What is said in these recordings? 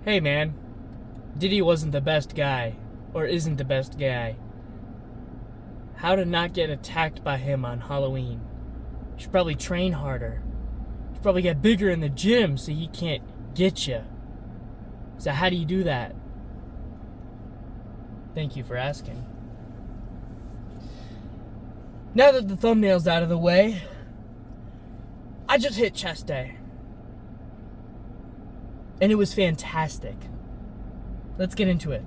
Hey man, Diddy wasn't the best guy, or isn't the best guy. How to not get attacked by him on Halloween? You should probably train harder. You should probably get bigger in the gym so he can't get you. So how do you do that? Thank you for asking. Now that the thumbnail's out of the way, I just hit chest day. And it was fantastic. Let's get into it.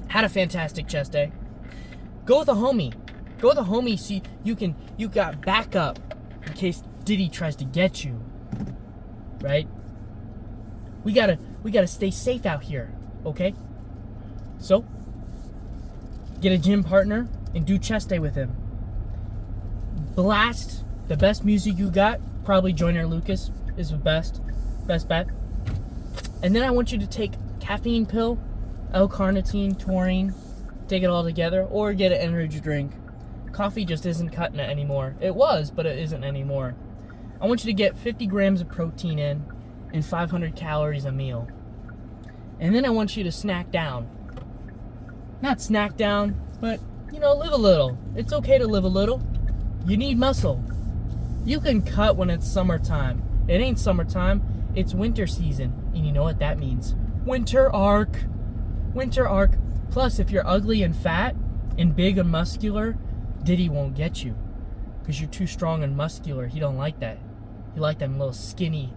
Had a fantastic chest day. Go with a homie. Go with a homie so you got backup in case Diddy tries to get you. Right? We gotta stay safe out here, okay? So, get a gym partner and do chest day with him. Blast the best music you got. Probably Joyner Lucas is the best bet. And then I want you to take caffeine pill, L-carnitine, taurine, take it all together, or get an energy drink. Coffee just isn't cutting it anymore. It was, but it isn't anymore. I want you to get 50 grams of protein in and 500 calories a meal. And then I want you to snack down. Not snack down, but, live a little. It's okay to live a little. You need muscle. You can cut when it's summertime. It ain't summertime. It's winter season, and you know what that means. Winter arc. Winter arc. Plus, if you're ugly and fat and big and muscular, Diddy won't get you. Because you're too strong and muscular. He don't like that. He like them little skinny,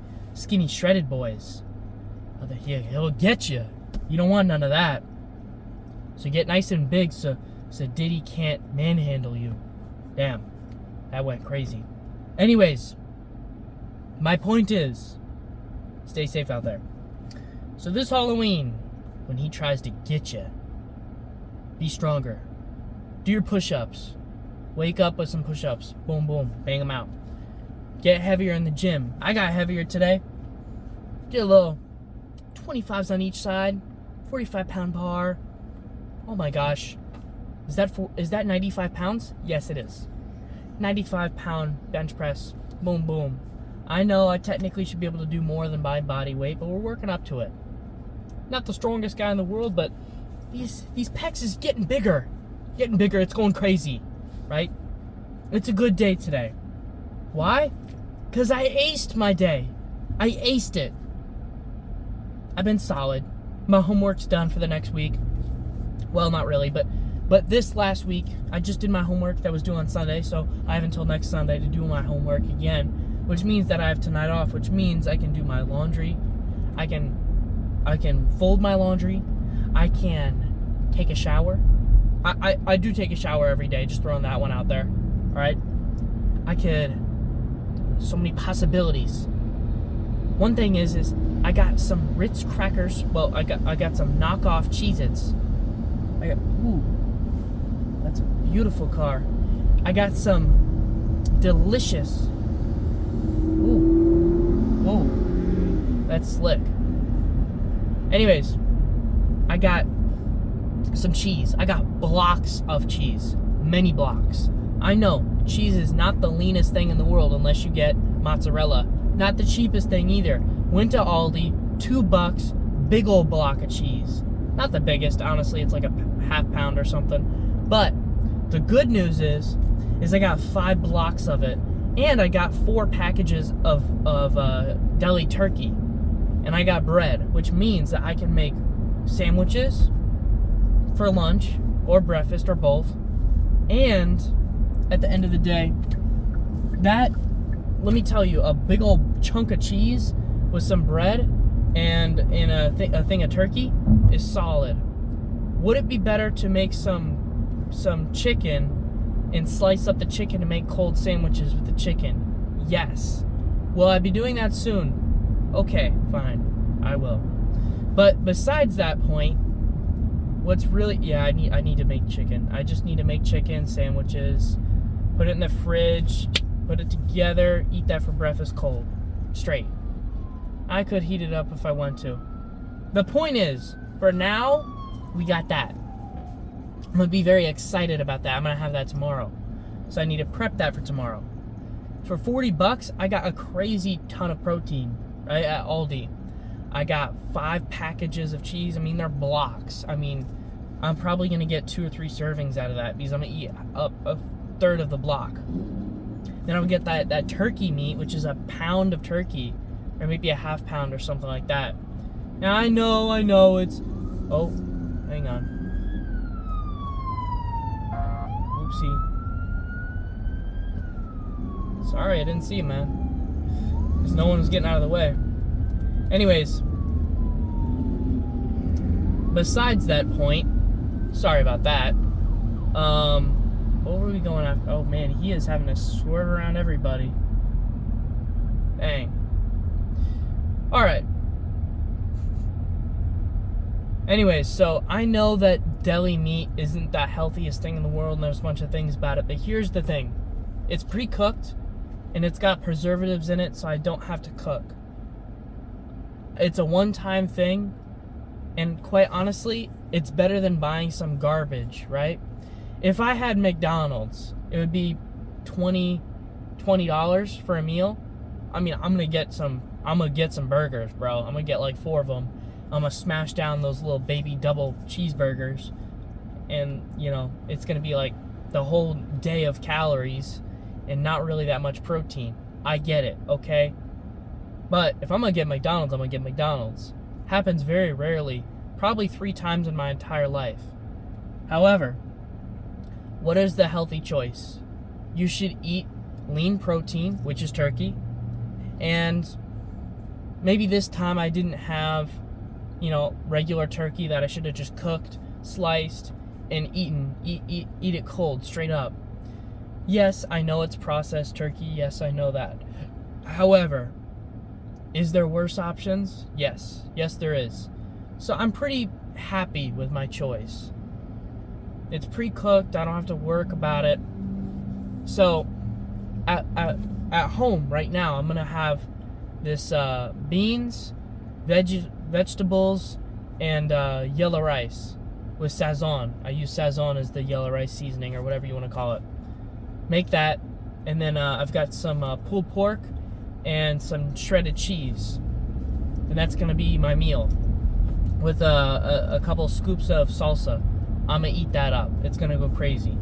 shredded boys. He'll get you. You don't want none of that. So get nice and big so Diddy can't manhandle you. Damn. That went crazy. Anyways, my point is, stay safe out there. So this Halloween, when he tries to get you, be stronger. Do your push-ups. Wake up with some push-ups. Boom, boom. Bang them out. Get heavier in the gym. I got heavier today. Did a little 25s on each side. 45-pound bar. Oh my gosh. Is that 95 pounds? Yes, it is. 95-pound bench press. Boom, boom. I know I technically should be able to do more than my body weight, but we're working up to it. Not the strongest guy in the world, but these pecs is getting bigger. Getting bigger. It's going crazy, right? It's a good day today. Why? Because I aced my day. I aced it. I've been solid. My homework's done for the next week. Well, not really, but this last week, I just did my homework that was due on Sunday, so I have until next Sunday to do my homework again, which means that I have tonight off, which means I can do my laundry. I can fold my laundry. I can take a shower. I do take a shower every day, just throwing that one out there. All right? So many possibilities. One thing is I got some Ritz crackers. Well, I got some knockoff Cheez-Its. That's a beautiful car. I got some delicious. Whoa, that's slick. Anyways, I got some cheese. I got blocks of cheese. Many blocks. I know, cheese is not the leanest thing in the world unless you get mozzarella. Not the cheapest thing either. Went to Aldi, $2, big old block of cheese. Not the biggest, honestly, it's like a half pound or something. But the good news is I got 5 blocks of it, and I got 4 packages of deli turkey, and I got bread, which means that I can make sandwiches for lunch or breakfast or both. And at the end of the day, let me tell you, a big old chunk of cheese with some bread and a thing of turkey is solid. Would it be better to make some chicken and slice up the chicken to make cold sandwiches with the chicken? Yes. Will I be doing that soon? Okay, fine. I will. But besides that point, I need to make chicken. I just need to make chicken sandwiches, put it in the fridge, put it together, eat that for breakfast cold. Straight. I could heat it up if I want to. The point is, for now, we got that. I'm going to be very excited about that. I'm going to have that tomorrow. So I need to prep that for tomorrow. For $40, I got a crazy ton of protein, right, at Aldi. I got 5 packages of cheese. I mean, they're blocks. I mean, I'm probably going to get 2 or 3 servings out of that because I'm going to eat up a third of the block. Then I'll get that turkey meat, which is a pound of turkey, or maybe a half pound or something like that. Now, I know, it's... Oh, hang on. Oopsie. Sorry, I didn't see you, man. Because no one was getting out of the way. Anyways, besides that point, sorry about that. What were we going after? Oh man, he is having to swerve around everybody. Dang. Alright. Anyways, so I know that deli meat isn't the healthiest thing in the world, and there's a bunch of things about it, but here's the thing. It's pre-cooked, and it's got preservatives in it, so I don't have to cook. It's a one-time thing, and quite honestly, it's better than buying some garbage, right? If I had McDonald's, it would be $20 for a meal. I mean, I'm gonna get some burgers, bro. I'm gonna get like 4 of them. I'm gonna smash down those little baby double cheeseburgers, and you know, it's gonna be like the whole day of calories and not really that much protein. I get it, okay? But if I'm gonna get McDonald's, I'm gonna get McDonald's. Happens very rarely, probably 3 times in my entire life. However, what is the healthy choice? You should eat lean protein, which is turkey, and maybe this time I didn't have, you know, regular turkey that I should have just cooked, sliced, and eat it cold, straight up. Yes, I know it's processed turkey. Yes, I know that. However, is there worse options? Yes. Yes, there is. So I'm pretty happy with my choice. It's pre-cooked. I don't have to work about it. So at home right now, I'm going to have this beans, vegetables, and yellow rice with Sazon. I use Sazon as the yellow rice seasoning or whatever you want to call it. Make that, and then I've got some pulled pork and some shredded cheese, and that's gonna be my meal with a couple scoops of salsa. I'm gonna eat that up. It's gonna go crazy.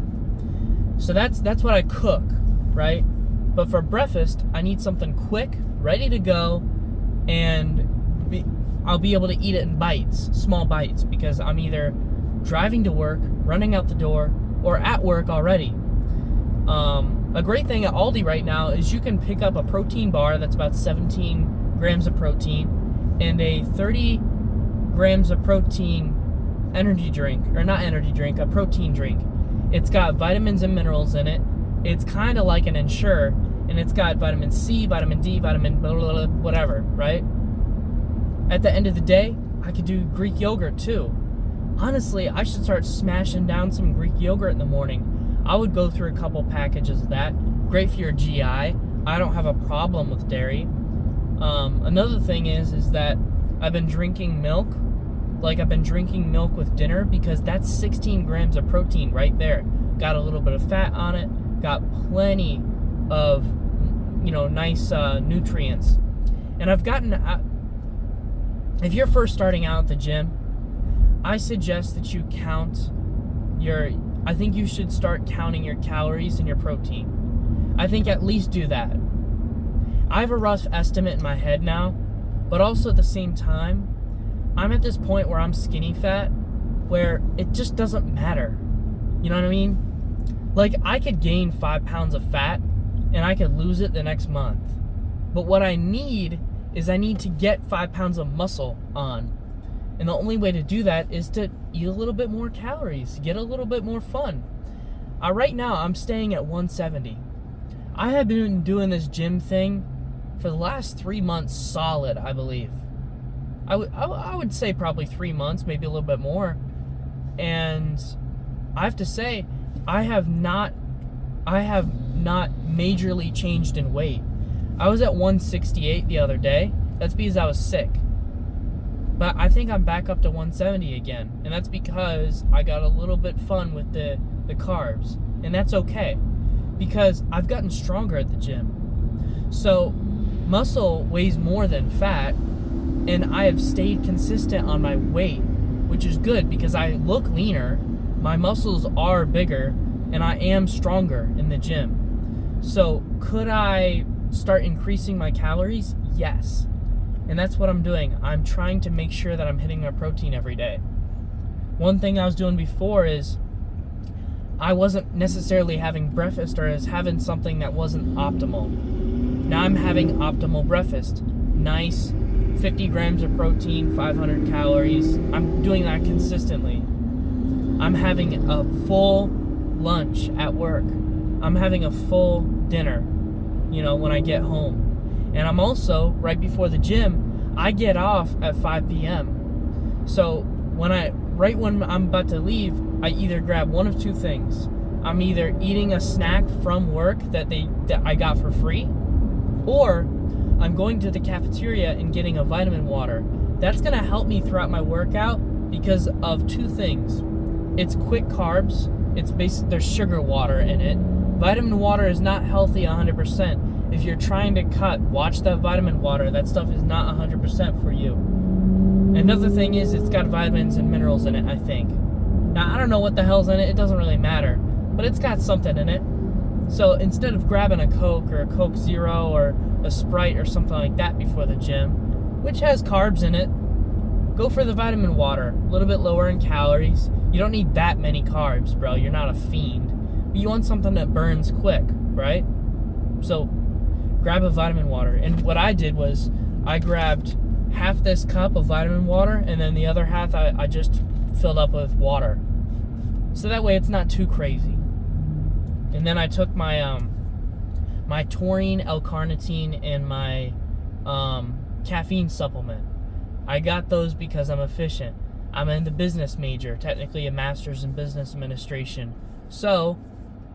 So that's what I cook, right? But for breakfast, I need something quick, ready to go, and I'll be able to eat it in bites, small bites, because I'm either driving to work, running out the door, or at work already. A great thing at Aldi right now is you can pick up a protein bar that's about 17 grams of protein and a 30 grams of protein energy drink, or not energy drink, a protein drink. It's got vitamins and minerals in it. It's kind of like an Ensure, and it's got vitamin C, vitamin D, vitamin blah, blah, blah, whatever, right? At the end of the day, I could do Greek yogurt too. Honestly, I should start smashing down some Greek yogurt in the morning. I would go through a couple packages of that. Great for your GI. I don't have a problem with dairy. Another thing is that I've been drinking milk. Like, I've been drinking milk with dinner because that's 16 grams of protein right there. Got a little bit of fat on it. Got plenty of, you know, nice nutrients. And I've gotten... if you're first starting out at the gym, I suggest that you count your... I think you should start counting your calories and your protein. I think at least do that. I have a rough estimate in my head now, but also at the same time, I'm at this point where I'm skinny fat, where it just doesn't matter. You know what I mean? Like, I could gain 5 pounds of fat, and I could lose it the next month. But what I need is I need to get 5 pounds of muscle on. And the only way to do that is to eat a little bit more calories, get a little bit more fun. Right now, I'm staying at 170. I have been doing this gym thing for the last 3 months solid, I believe. I would say probably 3 months, maybe a little bit more. And I have to say, I have not majorly changed in weight. I was at 168 the other day. That's because I was sick. But I think I'm back up to 170 again. And that's because I got a little bit fun with the carbs. And that's okay. Because I've gotten stronger at the gym. So muscle weighs more than fat. And I have stayed consistent on my weight, which is good because I look leaner, my muscles are bigger, and I am stronger in the gym. So could I start increasing my calories? Yes. And that's what I'm doing. I'm trying to make sure that I'm hitting my protein every day. One thing I was doing before is I wasn't necessarily having breakfast, or I was having something that wasn't optimal. Now I'm having optimal breakfast. Nice 50 grams of protein, 500 calories. I'm doing that consistently. I'm having a full lunch at work. I'm having a full dinner, when I get home. And I'm also, right before the gym, I get off at 5 p.m. So right when I'm about to leave, I either grab one of two things. I'm either eating a snack from work that I got for free, or I'm going to the cafeteria and getting a vitamin water. That's going to help me throughout my workout because of two things. It's quick carbs. There's sugar water in it. Vitamin water is not healthy 100%. If you're trying to cut, watch that vitamin water. That stuff is not 100% for you. Another thing is it's got vitamins and minerals in it, I think. Now, I don't know what the hell's in it. It doesn't really matter. But it's got something in it. So instead of grabbing a Coke or a Coke Zero or a Sprite or something like that before the gym, which has carbs in it, go for the vitamin water. A little bit lower in calories. You don't need that many carbs, bro. You're not a fiend. But you want something that burns quick, right? So grab a vitamin water. And what I did was I grabbed half this cup of vitamin water, and then the other half I just filled up with water. So that way it's not too crazy. And then I took my my taurine, L-carnitine, and my caffeine supplement. I got those because I'm efficient. I'm in the business major, technically a master's in business administration. So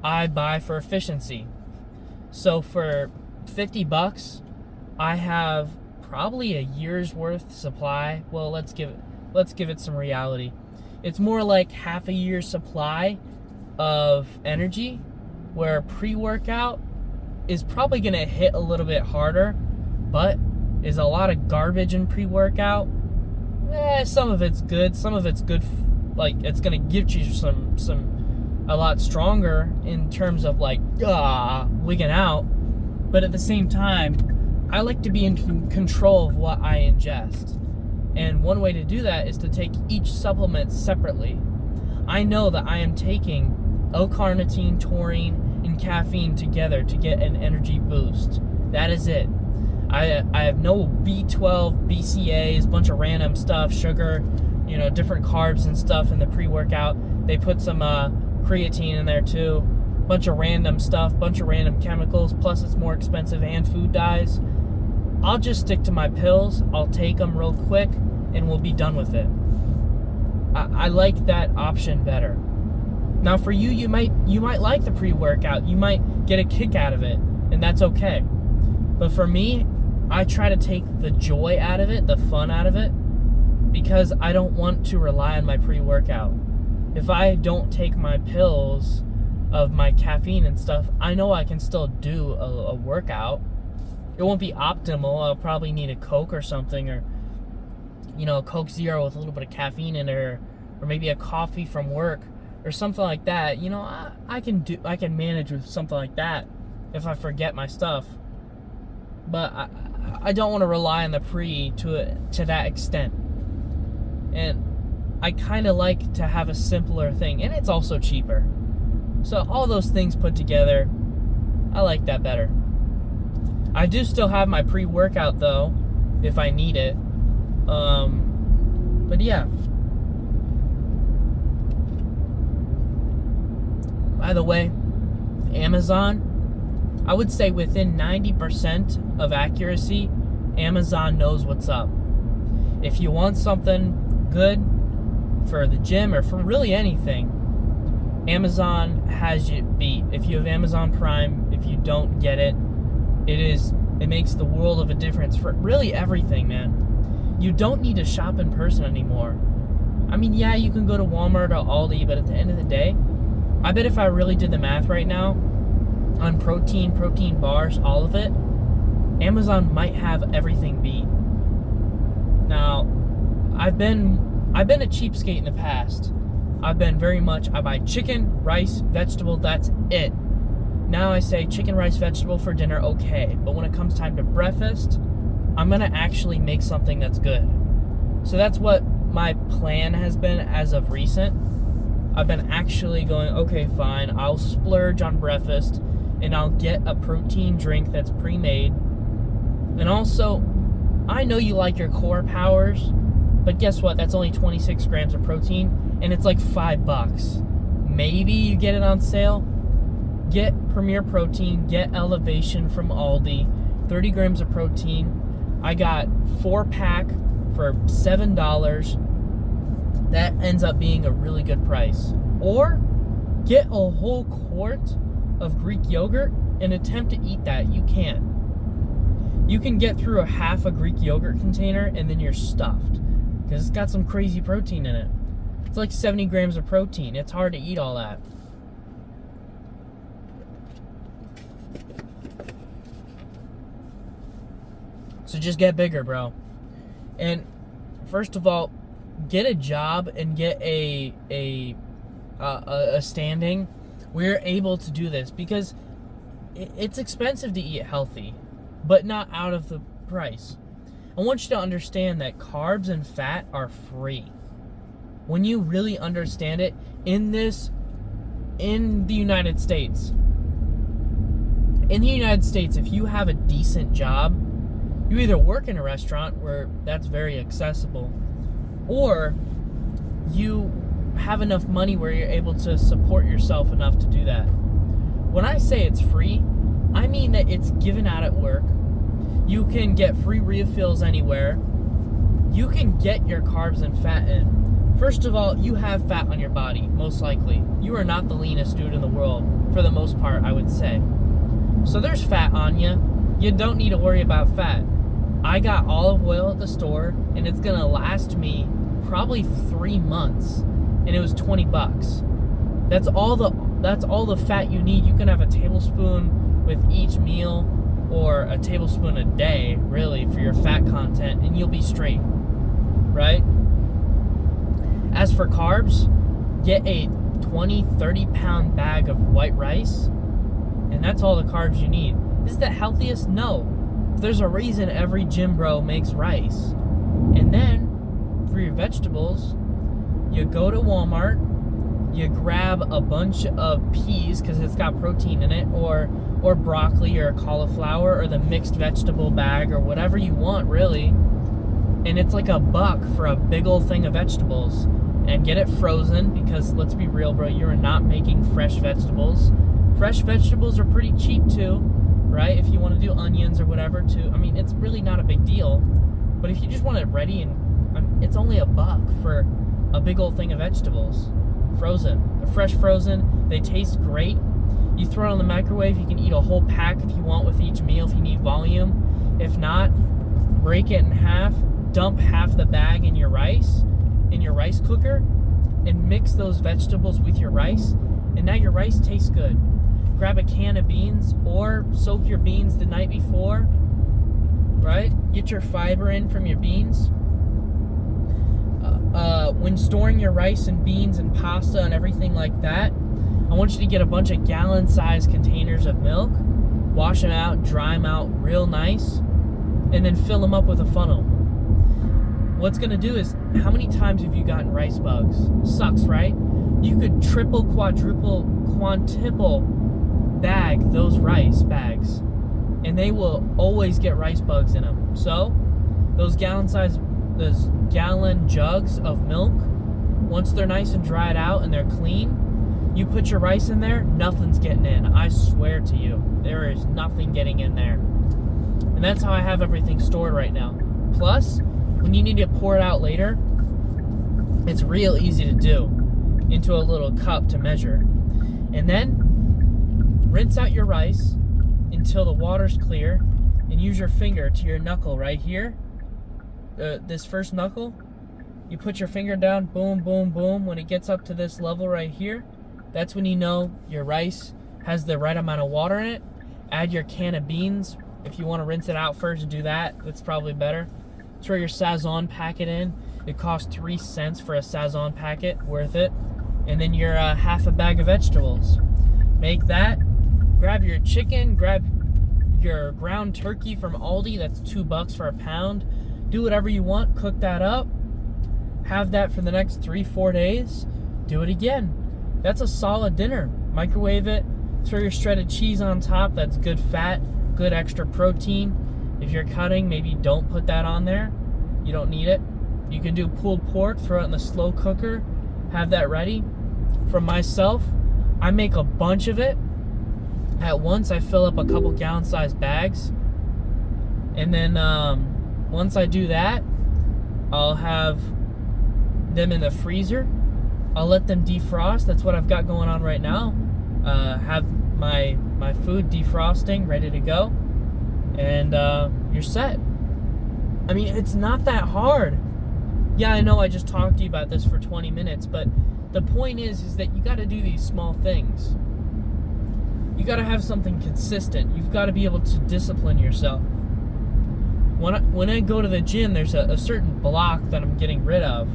I buy for efficiency. So for $50, I have probably a year's worth supply. Well, let's give it some reality. It's more like half a year's supply of energy, where pre-workout is probably going to hit a little bit harder, but is a lot of garbage in pre-workout. Some of it's good. Some of it's good, like it's going to give you a lot stronger in terms of like wigging out. But at the same time, I like to be in control of what I ingest. And one way to do that is to take each supplement separately. I know that I am taking L-carnitine, taurine, and caffeine together to get an energy boost. That is it. I have no B12, BCAAs, bunch of random stuff, sugar, different carbs and stuff in the pre-workout. They put some creatine in there too. Bunch of random stuff, bunch of random chemicals, plus it's more expensive and food dyes. I'll just stick to my pills. I'll take them real quick and we'll be done with it. I like that option better. Now for you, you might like the pre-workout. You might get a kick out of it, and that's okay. But for me, I try to take the joy out of it, the fun out of it, because I don't want to rely on my pre-workout. If I don't take my pills of my caffeine and stuff, I know I can still do a workout. It won't be optimal. I'll probably need a Coke or something, or a Coke Zero with a little bit of caffeine in it, or maybe a coffee from work or something like that. I can manage with something like that if I forget my stuff. But I don't want to rely on the pre to that extent. And I kind of like to have a simpler thing, and it's also cheaper. So all those things put together, I like that better. I do still have my pre-workout though, if I need it. But yeah. By the way, Amazon, I would say within 90% of accuracy, Amazon knows what's up. If you want something good for the gym or for really anything, Amazon has you beat. If you have Amazon Prime, if you don't get it, it makes the world of a difference for really everything, man. You don't need to shop in person anymore. I mean, yeah, you can go to Walmart or Aldi, but at the end of the day, I bet if I really did the math right now on protein bars, all of it, Amazon might have everything beat. I've been a cheapskate in the past. I've been very much, I buy chicken, rice, vegetable, that's it. Now I say chicken, rice, vegetable for dinner, okay. But when it comes time to breakfast, I'm going to actually make something that's good. So that's what my plan has been as of recent. I've been actually going, okay, fine, I'll splurge on breakfast and I'll get a protein drink that's pre-made. And also, I know you like your core powers, but guess what? That's only 26 grams of protein, and it's like $5. Maybe you get it on sale. Get Premier Protein, get Elevation from Aldi, 30 grams of protein. I got 4-pack for $7. That ends up being a really good price. Or get a whole quart of Greek yogurt and attempt to eat that. You can. You can get through a half a Greek yogurt container and then you're stuffed because it's got some crazy protein in it. It's like 70 grams of protein. It's hard to eat all that. So just get bigger, bro. And first of all, get a job and get a standing where you're able to do this, because it's expensive to eat healthy, but not out of the price. I want you to understand that carbs and fat are free. When you really understand it, in the United States, if you have a decent job, you either work in a restaurant where that's very accessible, or you have enough money where you're able to support yourself enough to do that. When I say it's free, I mean that it's given out at work. You can get free refills anywhere. You can get your carbs and fat in. First of all, you have fat on your body, most likely. You are not the leanest dude in the world, for the most part, I would say. So there's fat on you. You don't need to worry about fat. I got olive oil at the store, and it's gonna last me probably 3 months, and it was $20. That's all the fat you need. You can have a tablespoon with each meal, or a tablespoon a day, really, for your fat content, and you'll be straight, right? As for carbs, get a 20-30 pound bag of white rice, and that's all the carbs you need. Is it the healthiest? No. There's a reason every gym bro makes rice. And then, for your vegetables, you go to Walmart, you grab a bunch of peas because it's got protein in it, or broccoli or cauliflower, or the mixed vegetable bag, or whatever you want, really. And it's like $1 for a big old thing of vegetables. And get it frozen, because let's be real, bro, you're not making fresh vegetables. Fresh vegetables are pretty cheap too, right? If you want to do onions or whatever too. I mean, it's really not a big deal. But if you just want it ready, and it's only $1 for a big old thing of vegetables. Frozen. They're fresh frozen. They taste great. You throw it in the microwave. You can eat a whole pack if you want with each meal if you need volume. If not, break it in half. Dump half the bag in your rice cooker, and mix those vegetables with your rice, and now your rice tastes good. Grab a can of beans, or soak your beans the night before, right? Get your fiber in from your beans. When storing your rice and beans and pasta and everything like that, I want you to get a bunch of gallon-sized containers of milk, wash them out, dry them out real nice, and then fill them up with a funnel. What's going to do is, how many times have you gotten rice bugs? Sucks, right? You could triple, quadruple, quintuple bag those rice bags, and they will always get rice bugs in them. So, those gallon jugs of milk, once they're nice and dried out and they're clean, you put your rice in there, nothing's getting in. I swear to you, there is nothing getting in there. And that's how I have everything stored right now. Plus, when you need to pour it out later, it's real easy to do into a little cup to measure. And then rinse out your rice until the water's clear, and use your finger to your knuckle right here. This first knuckle, you put your finger down, boom, boom, boom. When it gets up to this level right here, that's when you know your rice has the right amount of water in it. Add your can of beans. If you want to rinse it out first, do that. That's probably better. Throw your Sazon packet in. It costs 3 cents for a Sazon packet, worth it. And then your half a bag of vegetables. Make that. Grab your chicken, grab your ground turkey from Aldi, that's $2 for a pound. Do whatever you want, cook that up. Have that for the next 3-4 days. Do it again. That's a solid dinner. Microwave it. Throw your shredded cheese on top. That's good fat, good extra protein. If you're cutting, maybe don't put that on there. You don't need it. You can do pulled pork, throw it in the slow cooker, have that ready. For myself, I make a bunch of it. At once, I fill up a couple gallon-sized bags. And then once I do that, I'll have them in the freezer. I'll let them defrost. That's what I've got going on right now. Have my food defrosting, ready to go. And you're set. I mean, it's not that hard. Yeah, I know I just talked to you about this for 20 minutes, but the point is that you got to do these small things. You got to have something consistent. You've got to be able to discipline yourself. When I go to the gym, there's a certain block that I'm getting rid of.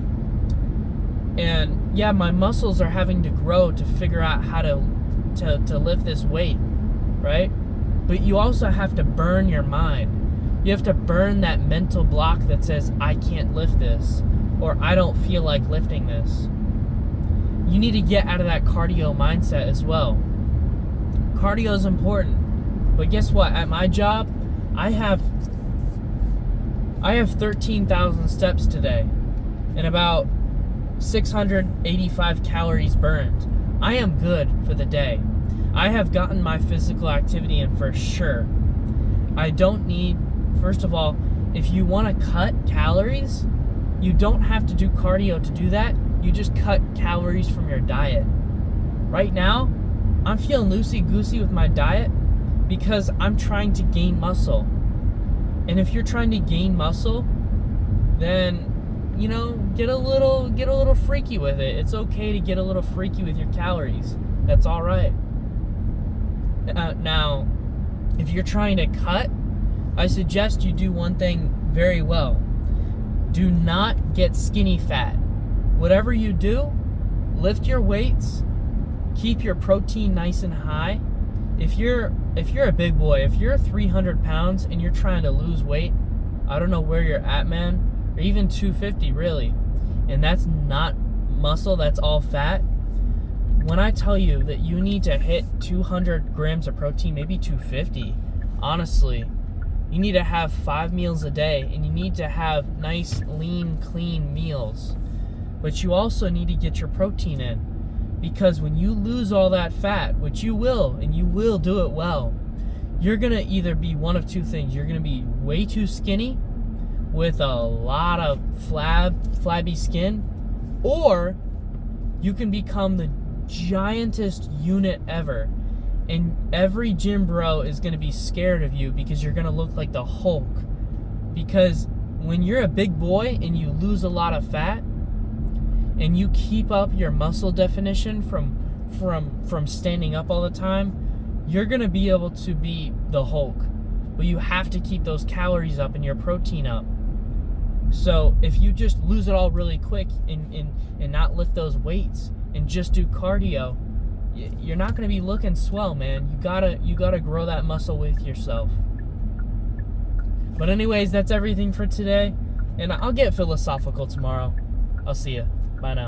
And yeah, my muscles are having to grow to figure out how to lift this weight, right? But you also have to burn your mind. You have to burn that mental block that says, I can't lift this, or I don't feel like lifting this. You need to get out of that cardio mindset as well. Cardio is important, but guess what? At my job, I have 13,000 steps today and about 685 calories burned. I am good for the day. I have gotten my physical activity in for sure. I don't need, first of all, if you want to cut calories, you don't have to do cardio to do that. You just cut calories from your diet. Right now, I'm feeling loosey-goosey with my diet because I'm trying to gain muscle. And if you're trying to gain muscle, then, you know, get a little freaky with it. It's okay to get a little freaky with your calories. That's all right. Now, if you're trying to cut, I suggest you do one thing very well. Do not get skinny fat. Whatever you do, lift your weights, keep your protein nice and high. If you're a big boy, if you're 300 pounds and you're trying to lose weight, I don't know where you're at, man, or even 250 really, and that's not muscle, that's all fat. When I tell you that you need to hit 200 grams of protein, maybe 250, honestly, you need to have 5 meals a day, and you need to have nice, lean, clean meals. But you also need to get your protein in. Because when you lose all that fat, which you will, and you will do it well, you're going to either be one of two things. You're going to be way too skinny with a lot of flabby skin, or you can become the giantest unit ever. And every gym bro is going to be scared of you because you're going to look like the Hulk. Because when you're a big boy and you lose a lot of fat, and you keep up your muscle definition from standing up all the time, you're going to be able to be the Hulk. But you have to keep those calories up and your protein up. So if you just lose it all really quick and not lift those weights and just do cardio, you're not going to be looking swell, man. You gotta grow that muscle with yourself. But anyways, that's everything for today. And I'll get philosophical tomorrow. I'll see you. Bye now.